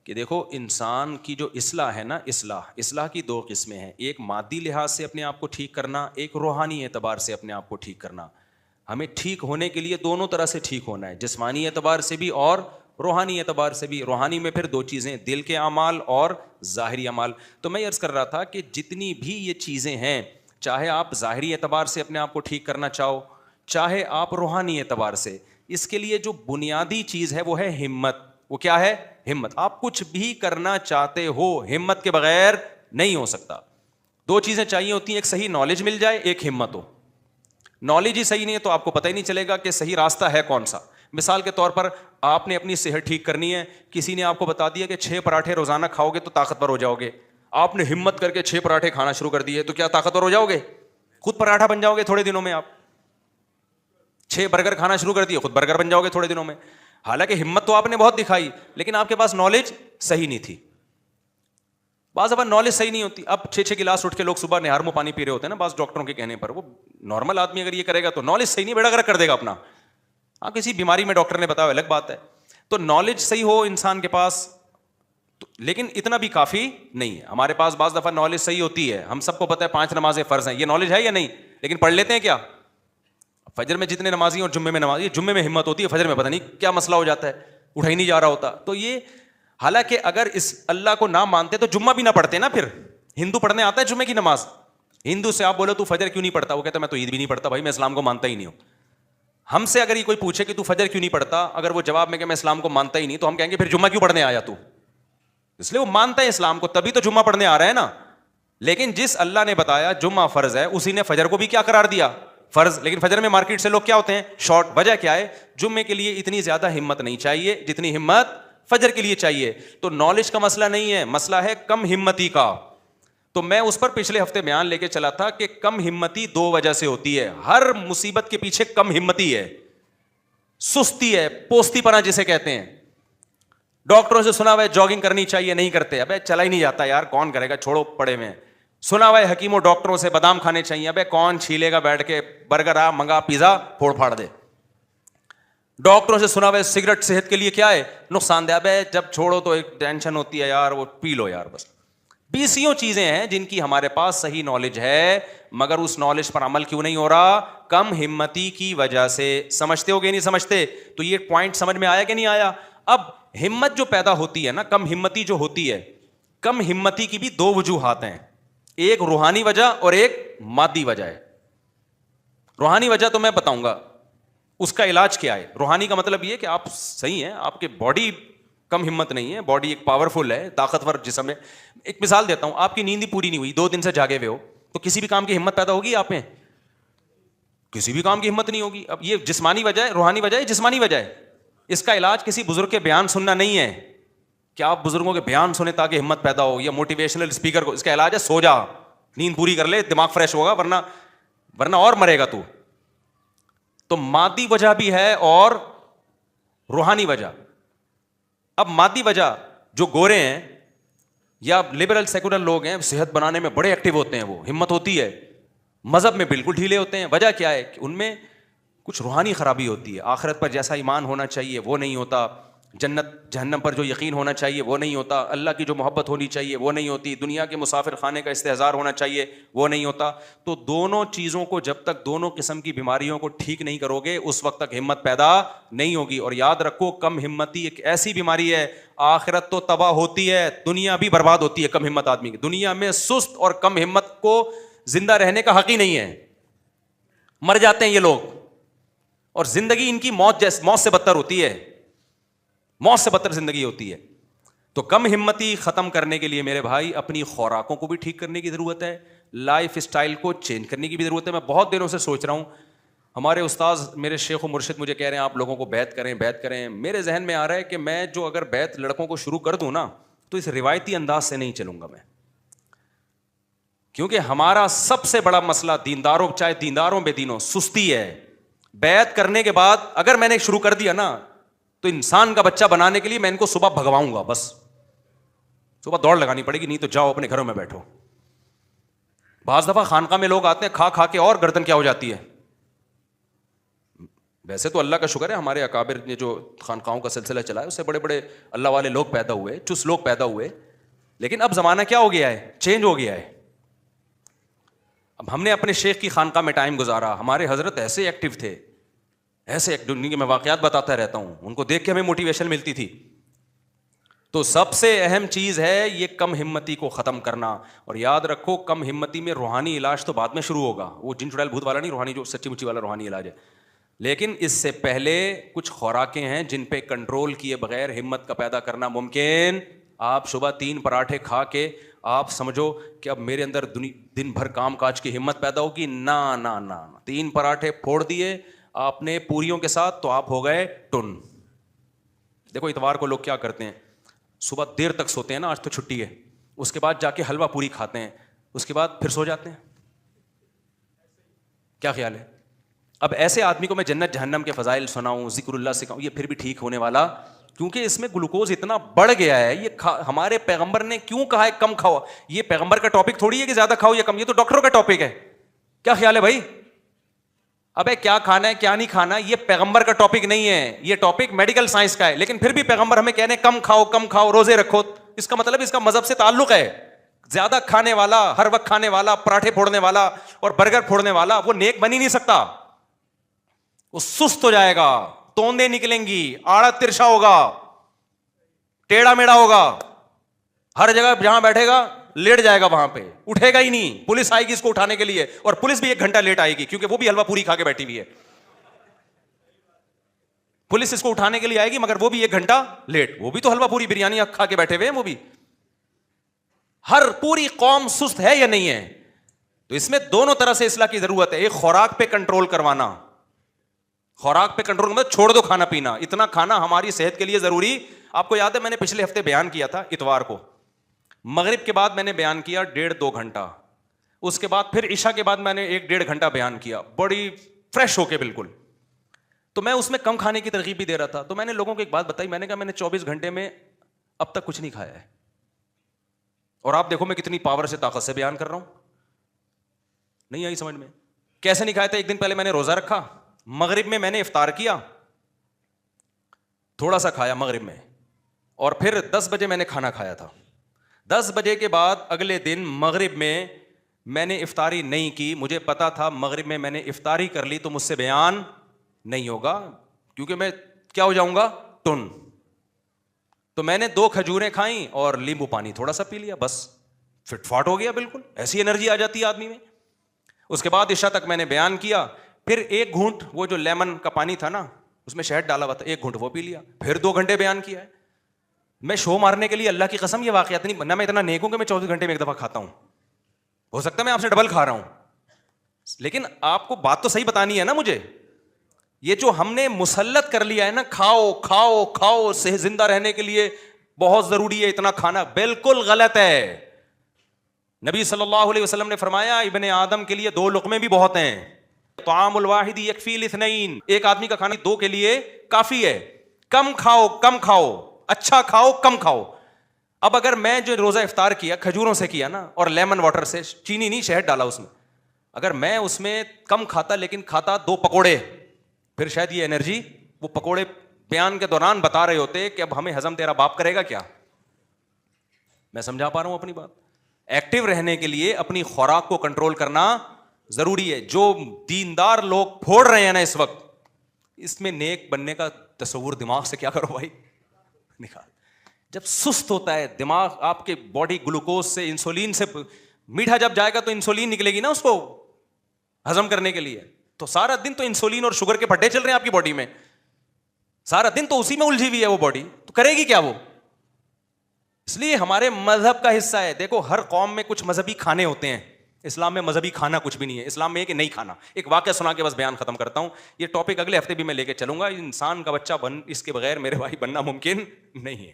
کہ دیکھو انسان کی جو اصلاح ہے نا، اصلاح کی دو قسمیں ہیں، ایک مادی لحاظ سے اپنے آپ کو ٹھیک کرنا، ایک روحانی اعتبار سے اپنے آپ کو ٹھیک کرنا. ہمیں ٹھیک ہونے کے لیے دونوں طرح سے ٹھیک ہونا ہے، جسمانی اعتبار سے بھی اور روحانی اعتبار سے بھی. روحانی میں پھر دو چیزیں، دل کے اعمال اور ظاہری اعمال. تو میں عرض کر رہا تھا کہ جتنی بھی یہ چیزیں ہیں، چاہے آپ ظاہری اعتبار سے اپنے آپ کو ٹھیک کرنا چاہو، چاہے آپ روحانی اعتبار سے، اس کے لیے جو بنیادی چیز ہے وہ ہے ہمت. وہ کیا ہے؟ ہمت. آپ کچھ بھی کرنا چاہتے ہو، ہمت کے بغیر نہیں ہو سکتا. دو چیزیں چاہیے ہوتی ہیں، ایک صحیح نالج مل جائے، ایک ہمت ہو. نالج ہی صحیح نہیں ہے تو آپ کو پتہ ہی نہیں چلے گا کہ صحیح راستہ ہے کون سا. مثال کے طور پر آپ نے اپنی صحت ٹھیک کرنی ہے، کسی نے آپ کو بتا دیا کہ 6 پراٹھے روزانہ کھاؤ گے تو طاقتور ہو جاؤ گے. آپ نے ہمت کر کے 6 پراٹھے کھانا شروع کر دیے تو کیا طاقتور ہو جاؤ گے؟ خود پراٹھا بن جاؤ گے تھوڑے دنوں میں. آپ 6 برگر کھانا شروع کر دیے، خود برگر بن جاؤ گے تھوڑے دنوں میں. حالانکہ ہمت تو آپ نے بہت دکھائی، لیکن آپ کے پاس نالج صحیح نہیں تھی. بعض دفعہ نالج صحیح نہیں ہوتی. اب 6 گلاس اٹھ کے لوگ صبح نہار میں پانی پی رہے ہوتے ہیں نا، بعض ڈاکٹروں کے کہنے پر. وہ نارمل آدمی اگر یہ کرے گا تو نالج صحیح نہیں، بیڑا گرک کر دے گا اپنا. ہاں کسی بیماری میں ڈاکٹر نے بتایا الگ بات ہے. تو نالج صحیح ہو انسان کے پاس، لیکن اتنا بھی کافی نہیں ہے. ہمارے پاس بعض دفعہ نالج صحیح ہوتی ہے، ہم سب کو پتہ ہے 5 نمازیں فرض ہیں، یہ نالج ہے یا نہیں؟ لیکن پڑھ لیتے ہیں کیا؟ فجر میں جتنے نمازی اور جمعے میں نمازی، جمعے میں ہمت ہوتی ہے، فجر میں پتہ نہیں کیا مسئلہ ہو جاتا ہے، اٹھا ہی نہیں جا رہا ہوتا. تو یہ حالانکہ اگر اس اللہ کو نہ مانتے تو جمعہ بھی نہ پڑھتے نا. پھر ہندو پڑھنے آتا ہے جمعے کی نماز، ہندو سے آپ بولو تو فجر کیوں نہیں پڑھتا، وہ کہتا ہے میں تو عید بھی نہیں پڑھتا بھائی، میں اسلام کو مانتا ہی نہیں ہوں. ہم سے اگر یہ کوئی پوچھے کہ تو فجر کیوں نہیں پڑھتا، اگر وہ جواب میں کہ میں اسلام کو مانتا ہی نہیں، تو ہم کہیں گے پھر جمعہ کیوں پڑھنے آیا تو؟ اس لیے وہ مانتا ہے اسلام کو، تبھی تو جمعہ پڑھنے آ رہا ہے نا. لیکن جس اللہ نے بتایا جمعہ فرض ہے، اسی نے فجر کو بھی کیا قرار دیا؟ فرض. لیکن فجر میں مارکیٹ سے لوگ کیا ہوتے ہیں؟ شارٹ. وجہ کیا ہے؟ جمعے کے لیے اتنی زیادہ ہمت نہیں چاہیے جتنی ہمت فجر کے لیے چاہیے. تو نالج کا مسئلہ نہیں ہے، مسئلہ ہے کم ہمتی کا. تو میں اس پر پچھلے ہفتے بیان لے کے چلا تھا کہ کم ہمتی 2 وجہ سے ہوتی ہے. ہر مصیبت کے پیچھے کم ہمتی ہے، سستی ہے، پوستی پنا جسے کہتے ہیں. ڈاکٹروں سے سنا ہوا ہے جاگنگ کرنی چاہیے، نہیں کرتے. ابے چلا ہی نہیں جاتا یار، کون کرے گا، چھوڑو پڑے میں. سنا ہوا ہے حکیموں ڈاکٹروں سے بادام کھانے چاہیے، ابے کون چھیلے گا بیٹھ کے، برگر آ منگا، پیزا پھوڑ پھاڑ دے. ڈاکٹروں سے سنا ہوا ہے سگریٹ صحت کے لیے کیا ہے؟ نقصان دہ. ابے جب چھوڑو تو ایک ٹینشن ہوتی ہے یار، وہ پی لو یار بس. 20 چیزیں ہیں جن کی ہمارے پاس صحیح نالج ہے، مگر اس نالج پر عمل کیوں نہیں ہو رہا؟ کم ہمتی کی وجہ سے. سمجھتے ہو کہ نہیں سمجھتے؟ تو یہ پوائنٹ سمجھ میں آیا کہ نہیں آیا؟ اب ہمت جو پیدا ہوتی ہے نا، کم ہمتی جو ہوتی ہے، کم ہمتی کی بھی 2 وجوہات ہیں، ایک روحانی وجہ اور ایک مادی وجہ ہے. روحانی وجہ تو میں بتاؤں گا اس کا علاج کیا ہے. روحانی کا مطلب یہ کہ آپ صحیح ہیں، آپ کے باڈی کم ہمت نہیں ہے، باڈی ایک پاورفل ہے، طاقتور جسم ہے. ایک مثال دیتا ہوں، آپ کی نیند ہی پوری نہیں ہوئی، 2 دن سے جاگے ہوئے ہو، تو کسی بھی کام کی ہمت پیدا ہوگی آپ میں؟ کسی بھی کام کی ہمت نہیں ہوگی. اب یہ جسمانی وجہ ہے، روحانی وجہ ہے، جسمانی وجہ ہے. اس کا علاج کسی بزرگ کے بیان سننا نہیں ہے کہ آپ بزرگوں کے بیان سنیں تاکہ ہمت پیدا ہو، یا موٹیویشنل اسپیکر کو. اس کا علاج ہے سو جا، نیند پوری کر لے، دماغ فریش ہوگا، ورنہ اور مرے گا تو. تو مادی وجہ بھی ہے اور روحانی وجہ. اب مادی وجہ، جو گورے ہیں یا لبرل سیکولر لوگ ہیں، صحت بنانے میں بڑے ایکٹیو ہوتے ہیں، وہ ہمت ہوتی ہے. مذہب میں بالکل ڈھیلے ہوتے ہیں. وجہ کیا ہے؟ کہ ان میں کچھ روحانی خرابی ہوتی ہے. آخرت پر جیسا ایمان ہونا چاہیے وہ نہیں ہوتا، جنت جہنم پر جو یقین ہونا چاہیے وہ نہیں ہوتا، اللہ کی جو محبت ہونی چاہیے وہ نہیں ہوتی، دنیا کے مسافر خانے کا استحضار ہونا چاہیے وہ نہیں ہوتا. تو دونوں چیزوں کو جب تک، دونوں قسم کی بیماریوں کو ٹھیک نہیں کرو گے، اس وقت تک ہمت پیدا نہیں ہوگی. اور یاد رکھو، کم ہمتی ایک ایسی بیماری ہے، آخرت تو تباہ ہوتی ہے، دنیا بھی برباد ہوتی ہے کم ہمت آدمی کی. دنیا میں سست اور کم ہمت کو زندہ رہنے کا حق ہی نہیں ہے، مر جاتے ہیں یہ لوگ. اور زندگی ان کی موت سے بدتر ہوتی ہے، موت سے بدتر زندگی ہوتی ہے. تو کم ہمتی ختم کرنے کے لیے میرے بھائی اپنی خوراکوں کو بھی ٹھیک کرنے کی ضرورت ہے، لائف اسٹائل کو چینج کرنے کی بھی ضرورت ہے. میں بہت دنوں سے سوچ رہا ہوں، ہمارے استاذ میرے شیخ و مرشد مجھے کہہ رہے ہیں آپ لوگوں کو بیعت کریں بیعت کریں. میرے ذہن میں آ رہا ہے کہ میں جو اگر بیعت لڑکوں کو شروع کر دوں نا، تو اس روایتی انداز سے نہیں چلوں گا میں. کیونکہ ہمارا سب سے بڑا مسئلہ دینداروں، چاہے دینداروں بے دینوں، سستی ہے. بیعت کرنے کے بعد اگر میں نے شروع کر دیا نا، تو انسان کا بچہ بنانے کے لیے میں ان کو صبح بھگواؤں گا، بس صبح دوڑ لگانی پڑے گی، نہیں تو جاؤ اپنے گھروں میں بیٹھو. بعض دفعہ خانقاہ میں لوگ آتے ہیں، کھا کھا کے اور گردن کیا ہو جاتی ہے، ویسے تو اللہ کا شکر ہے ہمارے اکابر نے جو خانقاہوں کا سلسلہ چلایا اس سے بڑے بڑے اللہ والے لوگ پیدا ہوئے, چست لوگ پیدا ہوئے, لیکن اب زمانہ کیا ہو گیا ہے, چینج ہو گیا ہے. اب ہم نے اپنے شیخ کی خانقاہ میں ٹائم گزارا, ہمارے حضرت ایسے ایکٹیو تھے, ایسے دنیا کے میں واقعات بتاتا رہتا ہوں, ان کو دیکھ کے ہمیں موٹیویشن ملتی تھی. تو سب سے اہم چیز ہے یہ کم ہمتی کو ختم کرنا. اور یاد رکھو کم ہمتی میں روحانی علاج تو بعد میں شروع ہوگا, وہ جن چڑیل بھوت والا نہیں, روحانی جو سچی مچی والا روحانی علاج ہے. لیکن اس سے پہلے کچھ خوراکیں ہیں جن پہ کنٹرول کیے بغیر ہمت کا پیدا کرنا ممکن. آپ صبح 3 پراٹھے کھا کے آپ سمجھو کہ اب میرے اندر دن بھر کام کاج کی ہمت پیدا ہوگی, نہ نہ نہ, 3 پراٹھے پھوڑ دیے آپ نے پوریوں کے ساتھ تو آپ ہو گئے ٹن. دیکھو اتوار کو لوگ کیا کرتے ہیں, صبح دیر تک سوتے ہیں نا, آج تو چھٹی ہے, اس کے بعد جا کے حلوہ پوری کھاتے ہیں, اس کے بعد پھر سو جاتے ہیں. کیا خیال ہے؟ اب ایسے آدمی کو میں جنت جہنم کے فضائل سناؤں, ذکر اللہ سکھاؤں, یہ پھر بھی ٹھیک ہونے والا, کیونکہ اس میں گلوکوز اتنا بڑھ گیا ہے. یہ ہمارے پیغمبر نے کیوں کہا ہے کم کھاؤ؟ یہ پیغمبر کا ٹاپک تھوڑی ہے کہ زیادہ کھاؤ یا کم, یہ تو ڈاکٹروں کا ٹاپک ہے. کیا خیال ہے بھائی؟ ابے کیا کھانا ہے کیا نہیں کھانا یہ پیغمبر کا ٹاپک نہیں ہے, یہ ٹاپک میڈیکل سائنس کا ہے. لیکن پھر بھی پیغمبر ہمیں کہنے کم کھاؤ, روزے رکھو. اس کا مطلب اس کا مذہب سے تعلق ہے. زیادہ کھانے والا, ہر وقت کھانے والا, پراٹھے پھوڑنے والا اور برگر پھوڑنے والا وہ نیک بن ہی نہیں سکتا. وہ سست ہو جائے گا, توندے نکلیں گی, آڑا ترشا ہوگا, ٹیڑھا میڑا ہوگا, ہر جگہ جہاں بیٹھے گا لیٹ جائے گا, وہاں پہ اٹھے گا ہی نہیں. پولیس آئے گی اس کو اٹھانے کے لیے, اور پولیس بھی 1 گھنٹہ لیٹ آئے گی کیونکہ وہ بھی حلوہ پوری کھا کے بیٹھی ہوئی ہے. پولیس اس کو اٹھانے کے لیے آئے گی مگر وہ بھی 1 گھنٹہ لیٹ, وہ بھی تو حلوہ پوری بریانی کھا کے بیٹھے ہوئے ہیں. وہ بھی ہر پوری قوم سست ہے یا نہیں ہے؟ تو اس میں دونوں طرح سے اصلاح کی ضرورت ہے. ایک خوراک پہ کنٹرول کروانا, خوراک پہ کنٹرول مطلب چھوڑ دو کھانا پینا, اتنا کھانا ہماری صحت کے لیے ضروری. آپ کو یاد ہے میں نے پچھلے ہفتے بیان کیا تھا, اتوار کو مغرب کے بعد میں نے بیان کیا 1.5-2 گھنٹہ, اس کے بعد پھر عشاء کے بعد میں نے 1-1.5 گھنٹہ بیان کیا, بڑی فریش ہو کے بالکل. تو میں اس میں کم کھانے کی ترغیب بھی دے رہا تھا. تو میں نے لوگوں کو ایک بات بتائی, میں نے کہا میں نے 24 گھنٹے میں اب تک کچھ نہیں کھایا ہے, اور آپ دیکھو میں کتنی پاور سے طاقت سے بیان کر رہا ہوں. نہیں آئی سمجھ میں؟ کیسے نہیں کھایا تھا؟ ایک دن پہلے میں نے روزہ رکھا, مغرب میں نے افطار کیا, تھوڑا سا کھایا مغرب میں, اور پھر 10 بجے میں نے کھانا کھایا تھا. 10 بجے کے بعد اگلے دن مغرب میں نے افطاری نہیں کی. مجھے پتا تھا مغرب میں نے افطاری کر لی تو مجھ سے بیان نہیں ہوگا, کیونکہ میں کیا ہو جاؤں گا, ٹن. تو میں نے 2 کھجوریں کھائیں اور لیمبو پانی تھوڑا سا پی لیا, بس فٹ فاٹ ہو گیا بالکل. ایسی انرجی آ جاتی ہے آدمی میں. اس کے بعد عشاء تک میں نے بیان کیا, پھر 1 گھونٹ وہ جو لیمن کا پانی تھا نا اس میں شہد ڈالا ہوا تھا, 1 گھونٹ وہ پی لیا, پھر 2 گھنٹے بیان کیا ہے. میں شو مارنے کے لیے اللہ کی قسم یہ واقعات نہیں, نہ میں اتنا نیک ہوں کہ میں 24 گھنٹے میں 1 دفعہ کھاتا ہوں, ہو سکتا ہے میں آپ سے ڈبل کھا رہا ہوں, لیکن آپ کو بات تو صحیح بتانی ہے نا مجھے. یہ جو ہم نے مسلط کر لیا ہے نا, کھاؤ کھاؤ کھاؤ صحت زندہ رہنے کے لیے بہت ضروری ہے اتنا کھانا, بالکل غلط ہے. نبی صلی اللہ علیہ وسلم نے فرمایا ابن آدم کے لیے 2 لقمے بھی بہت ہیں, طعام الواحد یکفی الاثنین, ایک آدمی کا کھانا 2 کے لیے کافی ہے. کم کھاؤ کم کھاؤ, اچھا کھاؤ کم کھاؤ. اب اگر میں جو روزہ افطار کیا کھجوروں سے کیا نا, اور لیمن واٹر سے, چینی نہیں شہد ڈالا اس میں, اگر میں اس میں کم کھاتا لیکن کھاتا 2 پکوڑے, پھر شاید یہ انرجی, وہ پکوڑے بیان کے دوران بتا رہے ہوتے کہ اب ہمیں ہضم تیرا باپ کرے گا کیا. میں سمجھا پا رہا ہوں اپنی بات؟ ایکٹیو رہنے کے لیے اپنی خوراک کو کنٹرول کرنا ضروری ہے. جو دیندار لوگ پھوڑ رہے ہیں نا اس وقت, اس میں نیک بننے کا تصور دماغ سے کیا کرو بھائی, نکال. جب سست ہوتا ہے دماغ, آپ کے باڈی گلوکوز سے, انسولین سے, میٹھا جب جائے گا تو انسولین نکلے گی نا اس کو ہضم کرنے کے لیے, تو سارا دن تو انسولین اور شوگر کے پھڈے چل رہے ہیں آپ کی باڈی میں, سارا دن تو اسی میں الجھی ہوئی ہے وہ باڈی, تو کرے گی کیا وہ. اس لیے ہمارے مذہب کا حصہ ہے. دیکھو ہر قوم میں کچھ مذہبی کھانے ہوتے ہیں, اسلام میں مذہبی کھانا کچھ بھی نہیں ہے. اسلام میں ہے کہ نہیں کھانا. ایک واقعہ سنا کے بس بیان ختم کرتا ہوں, یہ ٹاپک اگلے ہفتے بھی میں لے کے چلوں گا. انسان کا بچہ اس کے بغیر میرے بھائی بننا ممکن نہیں ہے.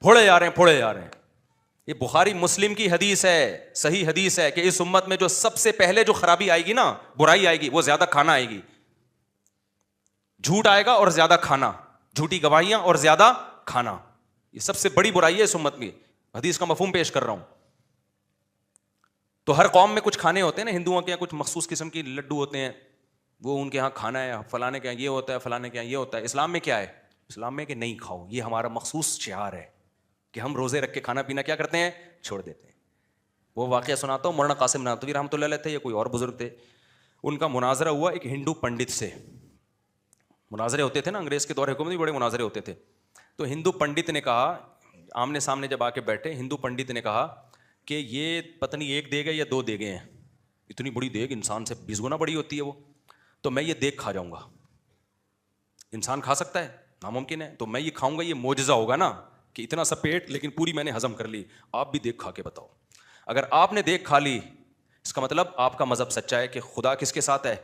پھوڑے جا رہے ہیں. یہ بخاری مسلم کی حدیث ہے, صحیح حدیث ہے کہ اس امت میں جو سب سے پہلے جو خرابی آئے گی نا, برائی آئے گی, وہ زیادہ کھانا آئے گی. جھوٹ آئے گا اور زیادہ کھانا, جھوٹی گواہیاں اور زیادہ کھانا, یہ سب سے بڑی برائی ہے اس امت میں. حدیث کا مفہوم پیش کر رہا ہوں. تو ہر قوم میں کچھ کھانے ہوتے ہیں نا, ہندوؤں کے کچھ مخصوص قسم کی لڈو ہوتے ہیں, وہ ان کے یہاں کھانا ہے, فلانے کے یہاں یہ ہوتا ہے, فلانے کے یہاں یہ ہوتا ہے. اسلام میں کیا ہے؟ اسلام میں کہ نہیں کھاؤ, یہ ہمارا مخصوص شعار ہے کہ ہم روزے رکھ کے کھانا پینا کیا کرتے ہیں, چھوڑ دیتے ہیں. وہ واقعہ سناتا ہوں, مولانا قاسم نانوتوی رحمۃ اللہ علیہ تھے یا کوئی اور بزرگ تھے, ان کا مناظرہ ہوا ایک ہندو پنڈت سے. مناظرے ہوتے تھے نا انگریز کے دور حکومت میں, بڑے مناظرے ہوتے تھے. تو ہندو پنڈت نے کہا, آمنے سامنے جب آ کے بیٹھے, ہندو پنڈت نے کہا کہ یہ پتہ نہیں ایک دیگ ہے یا دو دیگیں ہیں, اتنی بڑی دیگ انسان سے 20 گنا بڑی ہوتی ہے وہ, تو میں یہ دیگ کھا جاؤں گا. انسان کھا سکتا ہے؟ ناممکن ہے. تو میں یہ کھاؤں گا, یہ معجزہ ہوگا نا کہ اتنا سا پیٹ لیکن پوری میں نے ہضم کر لی. آپ بھی دیگ کھا کے بتاؤ. اگر آپ نے دیگ کھا لی اس کا مطلب آپ کا مذہب سچا ہے کہ خدا کس کے ساتھ ہے,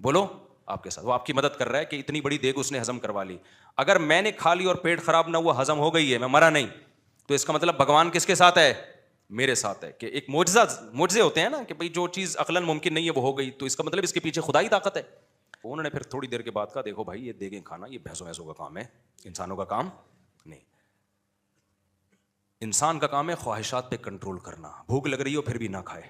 بولو آپ کے ساتھ. وہ آپ کی مدد کر رہا ہے کہ اتنی بڑی دیگ اس نے ہضم کروا لی. اگر میں نے کھا لی اور پیٹ خراب نہ ہوا, ہضم ہو گئی ہے, میں مرا نہیں, تو اس کا مطلب بھگوان کس کے ساتھ ہے, میرے ساتھ ہے. کہ ایک معجزے ہوتے ہیں نا کہ بھائی جو چیز عقلاً ممکن نہیں ہے وہ ہو گئی, تو اس کا مطلب اس کے پیچھے خدائی طاقت ہے. انہوں نے پھر تھوڑی دیر کے بعد کہا دیکھو بھائی, یہ دیگیں کھانا یہ بھینسوں ویسوں کا کام ہے, انسانوں کا کام نہیں. انسان کا کام ہے خواہشات پہ کنٹرول کرنا. بھوک لگ رہی ہو پھر بھی نہ کھائے,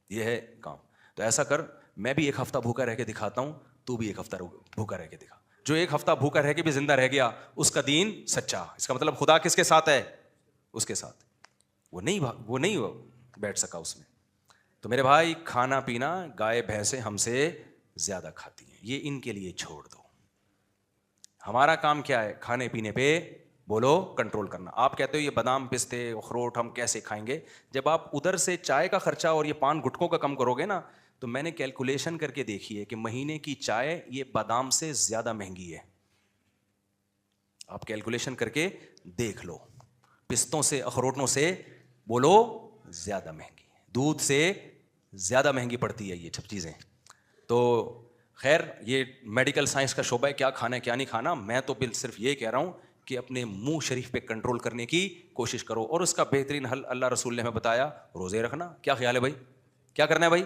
یہ ہے کام. تو ایسا کر, میں بھی ایک ہفتہ بھوکا رہ کے دکھاتا ہوں, تو بھی ایک ہفتہ بھوکا رہ کے دکھا. جو ایک ہفتہ بھوکا رہ کے بھی زندہ رہ گیا اس کا دین سچا. اس کا مطلب خدا کس کے ساتھ ہے, اس کے ساتھ. وہ نہیں بیٹھ سکا اس میں. تو میرے بھائی, کھانا پینا گائے بھینسیں ہم سے زیادہ کھاتی ہیں, یہ ان کے لیے چھوڑ دو. ہمارا کام کیا ہے, کھانے پینے پہ بولو کنٹرول کرنا. آپ کہتے ہو یہ بادام پستے اخروٹ ہم کیسے کھائیں گے, جب آپ ادھر سے چائے کا خرچہ اور یہ پان گٹکوں کا کم کرو گے نا, تو میں نے کیلکولیشن کر کے دیکھی ہے کہ مہینے کی چائے یہ بادام سے زیادہ مہنگی ہے. آپ کیلکولیشن کر کے دیکھ لو, پستوں سے اخروٹوں سے بولو زیادہ مہنگی, دودھ سے زیادہ مہنگی پڑتی ہے یہ سب چیزیں. تو خیر, یہ میڈیکل سائنس کا شعبہ ہے, کیا کھانا ہے کیا نہیں کھانا. میں تو صرف یہ کہہ رہا ہوں کہ اپنے منہ شریف پہ کنٹرول کرنے کی کوشش کرو, اور اس کا بہترین حل اللہ رسول نے ہمیں بتایا, روزے رکھنا. کیا خیال ہے بھائی, کیا کرنا ہے بھائی؟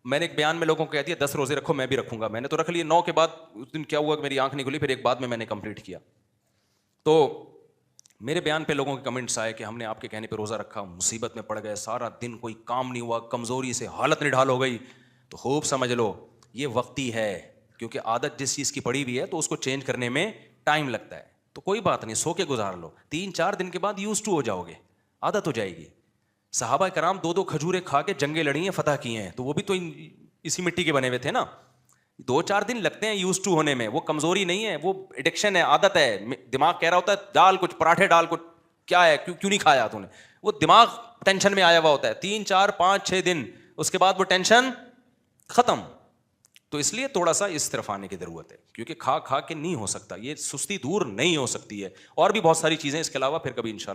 میں نے ایک بیان میں لوگوں کو کہہ دیا 10 روزے رکھو, میں بھی رکھوں گا. میں نے تو رکھ لیے 9 کے بعد اس دن کیا ہوا کہ میری آنکھ نہیں کھلی, پھر ایک بعد میں نے کمپلیٹ کیا. تو میرے بیان پہ لوگوں کے کمنٹس آئے کہ ہم نے آپ کے کہنے پہ روزہ رکھا, مصیبت میں پڑ گئے, سارا دن کوئی کام نہیں ہوا, کمزوری سے حالت نڈھال ہو گئی. تو خوب سمجھ لو یہ وقتی ہے, کیونکہ عادت جس چیز کی پڑی ہوئی ہے تو اس کو چینج کرنے میں ٹائم لگتا ہے. تو کوئی بات نہیں, سو کے گزار لو, 3-4 دن کے بعد یوز ٹو ہو جاؤ گے, عادت ہو جائے گی. صحابہ کرام 2 کھجوریں کھا کے جنگیں لڑی ہیں, فتح کی ہیں, تو وہ بھی تو اسی مٹی کے بنے ہوئے تھے نا. 2-4 دن لگتے ہیں یوز ٹو ہونے میں. وہ کمزوری نہیں ہے, وہ ایڈکشن ہے, عادت ہے. دماغ کہہ رہا ہوتا ہے ڈال کچھ پراٹھے, ڈال کچھ, کیا ہے کیوں نہیں کھایا تو نے, وہ دماغ ٹینشن میں آیا ہوا ہوتا ہے. 3-4-5-6 دن اس کے بعد وہ ٹینشن ختم. تو اس لیے تھوڑا سا اس طرف آنے کی ضرورت ہے, کیونکہ کھا کے نہیں ہو سکتا, یہ سستی دور نہیں ہو سکتی ہے. اور بھی بہت ساری چیزیں اس کے علاوہ پھر کبھی انشاءاللہ